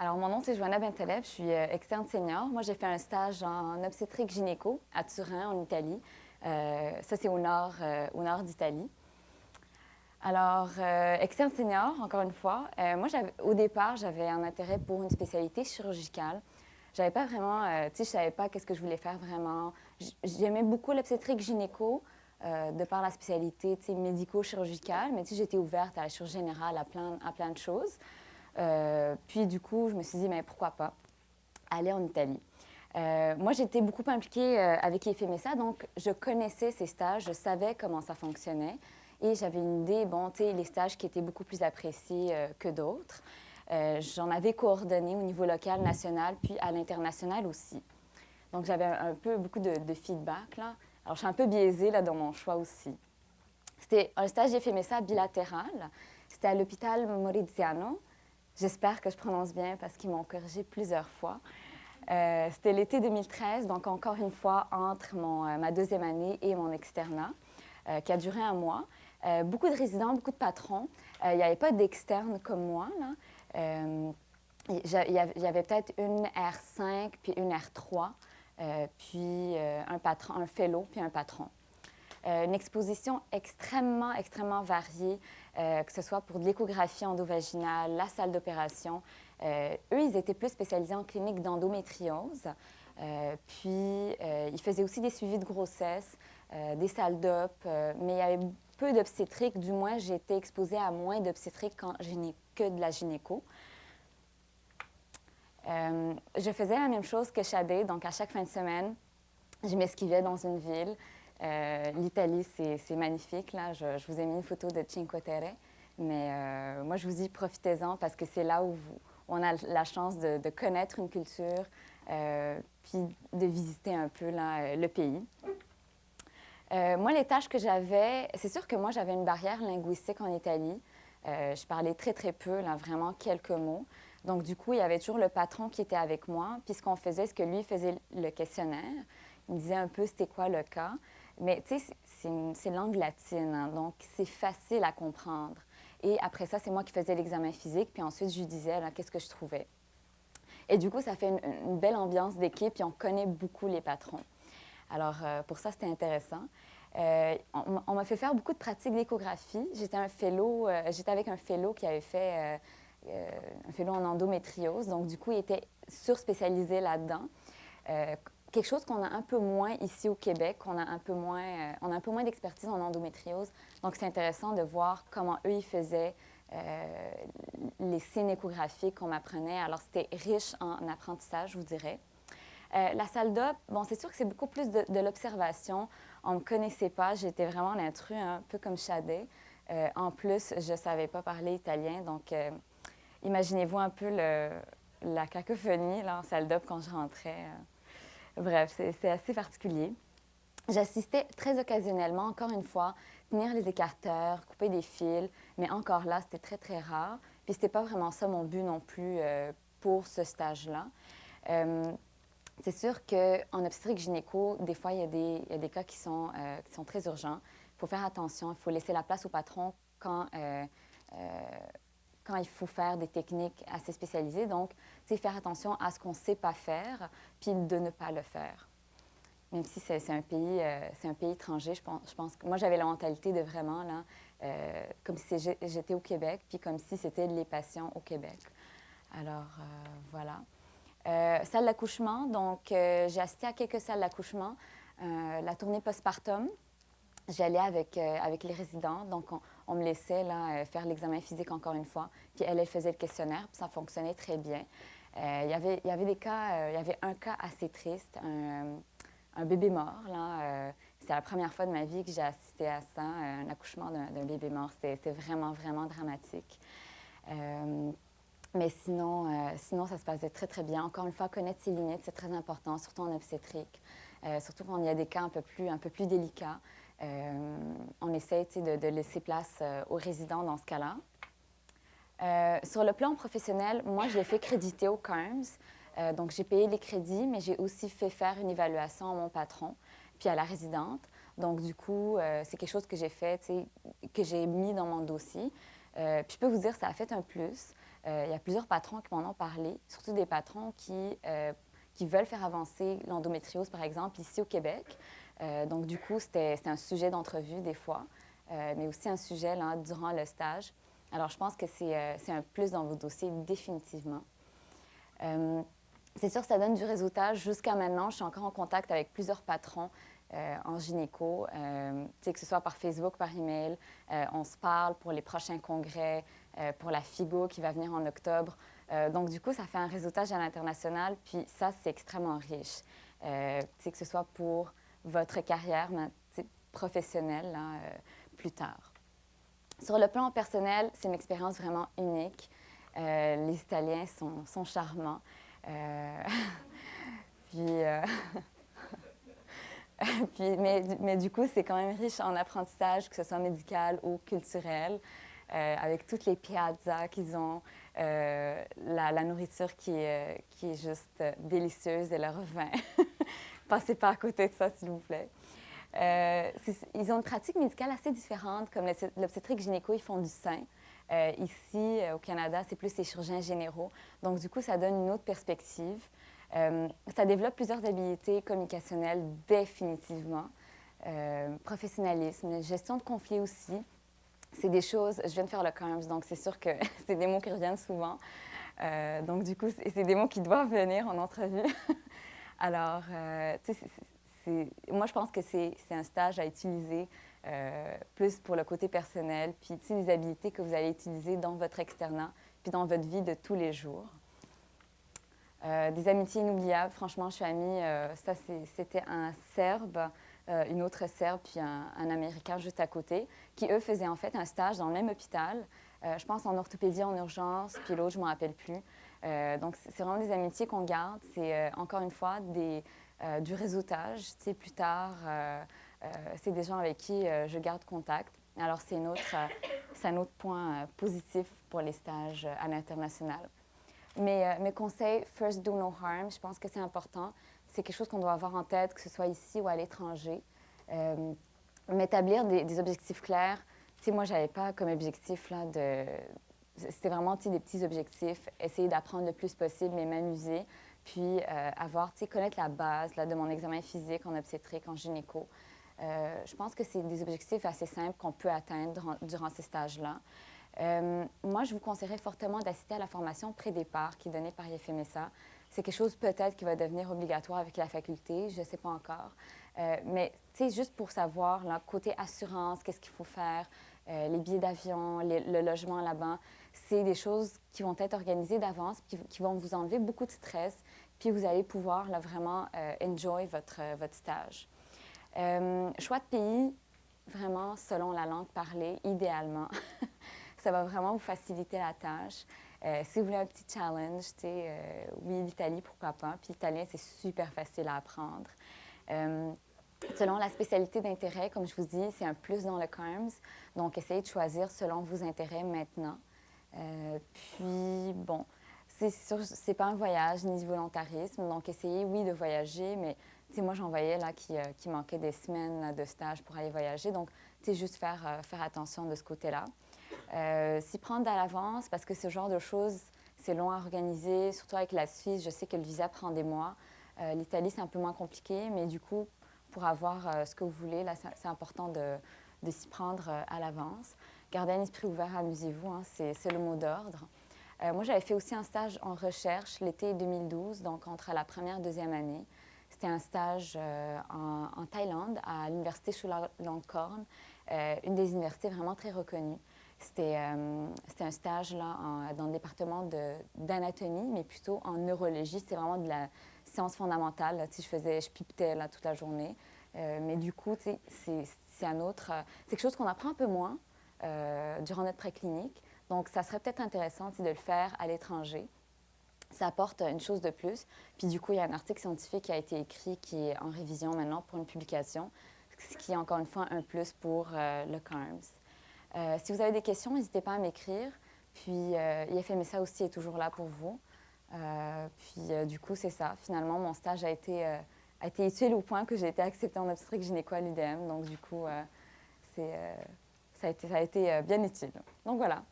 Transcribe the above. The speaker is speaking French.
Alors, mon nom, c'est Joanna Bentaleb, je suis externe senior. Moi, j'ai fait un stage en obstétrique gynéco à Turin, en Italie. Ça, c'est au nord d'Italie. Alors, externe senior, encore une fois, moi, au départ, j'avais un intérêt pour une spécialité chirurgicale. J'avais pas vraiment, tu sais, je savais pas qu'est-ce que je voulais faire vraiment. J'aimais beaucoup l'obstétrique gynéco, de par la spécialité, tu sais, médico-chirurgicale, mais tu sais, j'étais ouverte à la chirurgie générale, à plein de choses. Puis du coup, je me suis dit, mais pourquoi pas aller en Italie. Moi, j'étais beaucoup impliquée avec IFMSA, donc je connaissais ces stages, je savais comment ça fonctionnait et j'avais une idée, bon, tu sais, les stages qui étaient beaucoup plus appréciés que d'autres. J'en avais coordonné au niveau local, national, puis à l'international aussi. Donc, j'avais un peu beaucoup de feedback, là. Alors, je suis un peu biaisée, là, dans mon choix aussi. C'était un stage d'IFMSA bilatéral. C'était à l'hôpital Moriziano. J'espère que je prononce bien parce qu'ils m'ont corrigé plusieurs fois. C'était l'été 2013, donc encore une fois entre ma deuxième année et mon externat, qui a duré un mois. Beaucoup de résidents, beaucoup de patrons. Il n'y avait pas d'externes comme moi, là. Il y avait peut-être une R5 puis une R3, puis un fellow puis un patron. Une exposition extrêmement variée, que ce soit pour de l'échographie endovaginale, la salle d'opération. Eux, ils étaient plus spécialisés en clinique d'endométriose. Ils faisaient aussi des suivis de grossesse, des salles d'op, mais il y avait peu d'obstétrique. Du moins, j'ai été exposée à moins d'obstétrique quand je n'ai que de la gynéco. Je faisais la même chose que Shadé, donc à chaque fin de semaine, je m'esquivais dans une ville. L'Italie, c'est magnifique. Là. Je vous ai mis une photo de Cinque Terre, mais moi, je vous dis, profitez-en parce que c'est là où on a la chance de connaître une culture, puis de visiter un peu là, le pays. Moi, les tâches que j'avais, c'est sûr que moi, j'avais une barrière linguistique en Italie. Je parlais très peu, là, vraiment quelques mots. Donc, du coup, il y avait toujours le patron qui était avec moi. Puis, ce qu'on faisait, c'est que lui faisait le questionnaire. Il me disait un peu c'était quoi le cas. Mais, tu sais, c'est langue latine, hein, donc c'est facile à comprendre. Et après ça, c'est moi qui faisais l'examen physique. Puis ensuite, je lui disais, là, qu'est-ce que je trouvais. Et du coup, ça fait une belle ambiance d'équipe. Puis on connaît beaucoup les patrons. Alors, pour ça, c'était intéressant. On m'a fait faire beaucoup de pratiques d'échographie. J'étais avec un fellow qui avait fait un fellow en endométriose. Donc, du coup, il était surspécialisé là-dedans. Quelque chose qu'on a un peu moins ici au Québec. On a un peu moins d'expertise en endométriose. Donc, c'est intéressant de voir comment eux, ils faisaient les signes échographiques qu'on m'apprenait. Alors, c'était riche en apprentissage, je vous dirais. La salle d'op, bon, c'est sûr que c'est beaucoup plus de l'observation. On ne me connaissait pas, j'étais vraiment l'intrus, un peu comme Shadé. En plus, je ne savais pas parler italien, donc imaginez-vous un peu la cacophonie là, en salle d'op quand je rentrais. Bref, c'est assez particulier. J'assistais très occasionnellement, encore une fois, tenir les écarteurs, couper des fils, mais encore là, c'était très rare. Puis c'était pas vraiment ça mon but non plus pour ce stage-là. C'est sûr qu'en obstétrique gynéco, des fois, il y a des cas qui sont très urgents. Il faut faire attention, il faut laisser la place au patron quand il faut faire des techniques assez spécialisées. Donc, faire attention à ce qu'on ne sait pas faire, puis de ne pas le faire. Même si c'est un pays étranger, je pense que moi, j'avais la mentalité de vraiment, là, comme si j'étais au Québec, puis comme si c'était les patients au Québec. Alors, voilà. Salle d'accouchement, donc j'ai assisté à quelques salles d'accouchement. La tournée postpartum, j'allais avec les résidents, donc on me laissait là, faire l'examen physique encore une fois, puis elle faisait le questionnaire, puis ça fonctionnait très bien. Il y avait des cas, il y avait un cas assez triste, un bébé mort. C'était la première fois de ma vie que j'ai assisté à ça, un accouchement d'un bébé mort. C'était vraiment dramatique. Mais sinon, ça se passait très bien. Encore une fois, connaître ses limites, c'est très important, surtout en obstétrique. Surtout quand il y a des cas un peu plus délicats. On essaie de laisser place aux résidents dans ce cas-là. Sur le plan professionnel, moi, je l'ai fait créditer au CARMS. Donc, j'ai payé les crédits, mais j'ai aussi fait faire une évaluation à mon patron, puis à la résidente. Donc, du coup, c'est quelque chose que j'ai fait, que j'ai mis dans mon dossier. Puis, je peux vous dire, ça a fait un plus. Il y a plusieurs patrons qui m'en ont parlé, surtout des patrons qui veulent faire avancer l'endométriose, par exemple, ici au Québec. Donc, du coup, c'était un sujet d'entrevue des fois, mais aussi un sujet là, durant le stage. Alors, je pense que c'est un plus dans vos dossiers, définitivement. C'est sûr que ça donne du réseautage. Jusqu'à maintenant, je suis encore en contact avec plusieurs patrons en gynéco, que ce soit par Facebook, par email. On se parle pour les prochains congrès, pour la FIGO qui va venir en octobre. Donc, du coup, ça fait un réseautage à l'international, puis ça, c'est extrêmement riche. Que ce soit pour votre carrière professionnelle là, plus tard. Sur le plan personnel, c'est une expérience vraiment unique. Les Italiens sont charmants. Puis, mais du coup, c'est quand même riche en apprentissage, que ce soit médical ou culturel, avec toutes les piazzas qu'ils ont, la nourriture qui est juste délicieuse et leur vin. Passez pas à côté de ça, s'il vous plaît. Ils ont une pratique médicale assez différente, comme l'obstétrique gynéco, ils font du sein. Ici, au Canada, c'est plus les chirurgiens généraux. Donc, du coup, ça donne une autre perspective. Ça développe plusieurs habiletés communicationnelles, définitivement. Professionnalisme, gestion de conflits aussi. C'est des choses, je viens de faire le CARMS, donc c'est sûr que c'est des mots qui reviennent souvent. Donc, du coup, c'est des mots qui doivent venir en entrevue. Alors, moi, je pense que c'est un stage à utiliser plus pour le côté personnel, puis les habiletés que vous allez utiliser dans votre externat, puis dans votre vie de tous les jours. Des amitiés inoubliables, franchement, je suis amie, c'était un Serbe, une autre Serbe, puis un Américain juste à côté, qui, eux, faisaient en fait un stage dans le même hôpital, je pense en orthopédie en urgence, puis l'autre, je ne m'en rappelle plus. Donc, c'est vraiment des amitiés qu'on garde. C'est, encore une fois, du réseautage. Tu sais, plus tard, c'est des gens avec qui je garde contact. Alors, c'est un autre point positif pour les stages à l'international. Mes conseils, first do no harm, je pense que c'est important. C'est quelque chose qu'on doit avoir en tête, que ce soit ici ou à l'étranger. M'établir des objectifs clairs. Tu sais, moi, je n'avais pas comme objectif là, c'était vraiment des petits objectifs, essayer d'apprendre le plus possible, mais m'amuser, puis connaître la base là, de mon examen physique en obstétrique, en gynéco. Je pense que c'est des objectifs assez simples qu'on peut atteindre durant ces stages-là. Moi, je vous conseillerais fortement d'assister à la formation pré-départ qui est donnée par IFMSA. C'est quelque chose peut-être qui va devenir obligatoire avec la faculté, je ne sais pas encore. Mais tu sais, juste pour savoir, là, côté assurance, qu'est-ce qu'il faut faire, les billets d'avion, le logement là-bas, c'est des choses qui vont être organisées d'avance, qui vont vous enlever beaucoup de stress, puis vous allez pouvoir là, vraiment enjoy votre stage. Choix de pays, vraiment selon la langue parlée, idéalement. Ça va vraiment vous faciliter la tâche. Si vous voulez un petit challenge, oui, l'Italie, pourquoi pas. Puis l'italien, c'est super facile à apprendre. Selon la spécialité d'intérêt, comme je vous dis, c'est un plus dans le CARMS. Donc, essayez de choisir selon vos intérêts maintenant. Puis, bon, c'est pas un voyage ni du volontarisme. Donc, essayez, oui, de voyager, mais moi, j'en voyais là qui manquait des semaines là, de stage pour aller voyager. Donc, juste faire attention de ce côté-là. S'y prendre à l'avance, parce que ce genre de choses, c'est long à organiser, surtout avec la Suisse. Je sais que le visa prend des mois. L'Italie, c'est un peu moins compliqué, mais du coup, pour avoir ce que vous voulez, là, c'est important de s'y prendre à l'avance. Gardez un esprit ouvert, amusez-vous, hein, c'est le mot d'ordre. Moi, j'avais fait aussi un stage en recherche l'été 2012, donc entre la première et deuxième année. C'était un stage en Thaïlande, à l'université Chulalongkorn, une des universités vraiment très reconnues. C'était un stage là, dans le département d'anatomie, mais plutôt en neurologie. C'était vraiment de la science fondamentale. Là, je pipetais là, toute la journée. Mais du coup, c'est quelque chose qu'on apprend un peu moins durant notre préclinique. Donc, ça serait peut-être intéressant de le faire à l'étranger. Ça apporte une chose de plus. Puis du coup, il y a un article scientifique qui a été écrit qui est en révision maintenant pour une publication, ce qui est encore une fois un plus pour le CARMS. Si vous avez des questions, n'hésitez pas à m'écrire. Puis IFMSA aussi est toujours là pour vous. Du coup, c'est ça. Finalement, mon stage a été utile au point que j'ai été acceptée en obstétrique gynéco à l'UDM. Donc du coup, ça a été bien utile. Donc voilà.